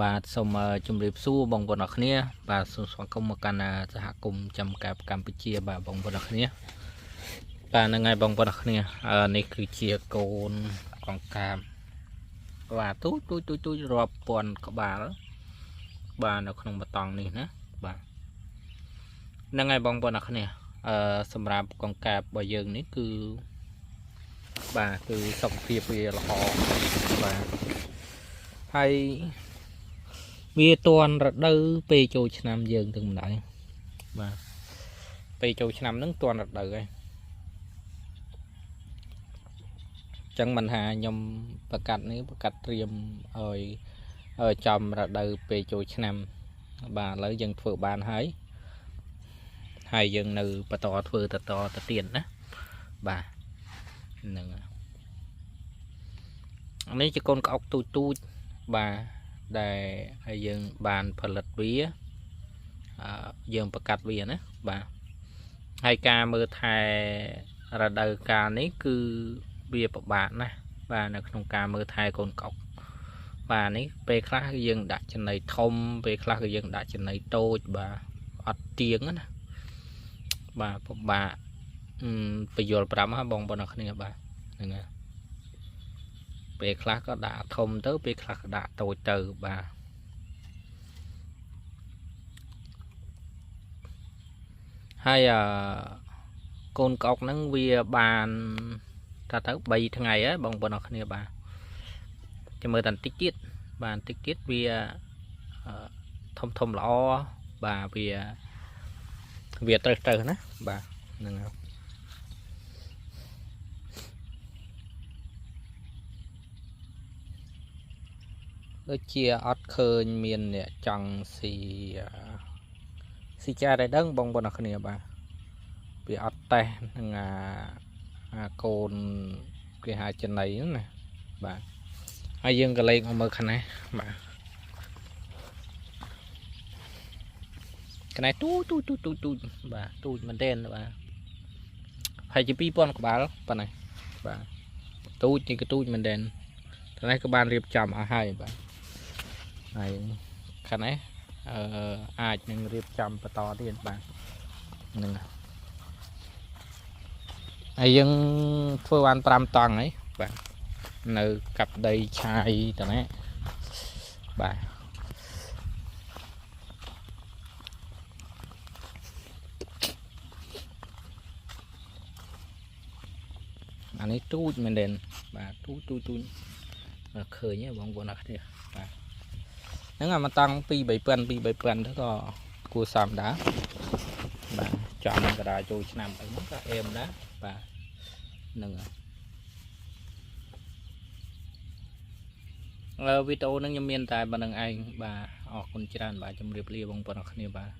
បាទសូមជម្រាបសួរបងប្អូនអរគ្នាបាទសូមស្វាគមន៍មកកាន់សហគមន៍ចំការកម្ពុជាបាទបងប្អូនអរគ្នាបាទហ្នឹងហើយបងប្អូនអរគ្នានេះគឺជាកូនកង្កាមបាទទូចរាប់ពាន់ក្បាលបាទនៅក្នុងបតង់នេះណាបាទហ្នឹងហើយបងប្អូនអរគ្នាសម្រាប់កង្កាបរបស់យើងនេះគឺបាទគឺសុខភាពវាល្អបាទហើយវាតន់រដូវពេលចូលឆ្នាំយើងទាំងម្ដងបាទពេលចូលឆ្នាំហ្នឹងតន់រដូវហើយចឹងមិនថាខ្ញុំប្រកាសនេះប្រកាសត្រៀមឲ្យចំរដូវពេលចូលឆ្នាំបាទឥឡូវយើងធ្វើបានហើយយើងនៅបន្តធ្វើតទៅទៀតណាបាទហ្នឹងនេះជាកូនក្អុកទូចបាទដែលហើយយើងបានផលិតវាយើងប្រកាសវាណាបាទហើយការមើលថែរដូវកាលនេះគឺវាពិបាកណាស់បាទនៅក្នុងការមើលថែកូនក្អុកបាទនេះពេលខ្លះយើងដាក់ចំណីធំពេលខ្លះគឺយើងដាក់ចំណីតូចបាទអត់ទៀងណាបាទពិបាកបញ្យល់ប្រាប់ហ่าបងប្អូនអរគ្នាបាទហ្នឹងហើយពេលខ្លះក៏ដាក់ធំទៅពេលខ្លះក៏ដាក់តូចទៅបាទហើយកូនក្អុកហ្នឹងវាបានថាទៅ3ថ្ងៃហើយបងប្អូនអរគ្នាបាទចាំមើលតែបន្តិចទៀតបាទបន្តិចទៀតវាធំល្អបាទវាត្រូវណាបាទហ្នឹងហើយដូចជាអត់ឃើញមានអ្នកចង់ស៊ីចាដែរដឹងបងប្អូនអរគ្នាបាទវាអត់តេះនឹងអាកូនគេហៅចំណីហ្នឹងណាបាទហើយយើងក៏លេខមកមើលខាងនេះបាទខាងនេះទូចបាទទូចមែនទែនបាទហើយជា2000ក្បាលប៉ុណ្ណេះបាទទូចនេះក៏ទូចមែនទែនខាងនេះក៏បានរៀបចំអស់ហើយបាទហើយខាងនេះអាចនឹងរៀបចំបន្តទៀតបាទហ្នឹងហើយយើងធ្វើបាន5តង់ហើយបាទនៅកាប់ដីឆាយតើណាបាទអានេះទូចមែនទេបាទទូចឃើញទេបងប្អូនអរគ្នាបាទហ្នឹងមកតង់2-3ពាន់ទៅក៏គួរសមដែរបាទចំកដាចូលឆ្នាំទៅហ្នឹងក៏អេមដែរបាទហ្នឹងវីដេអូហ្នឹងខ្ញុំមានតែប៉ុណ្្នឹងឯងបាទអរគុណច្រើនបាទជម្រាបលាបងប្អូនអរគ្នាបាទ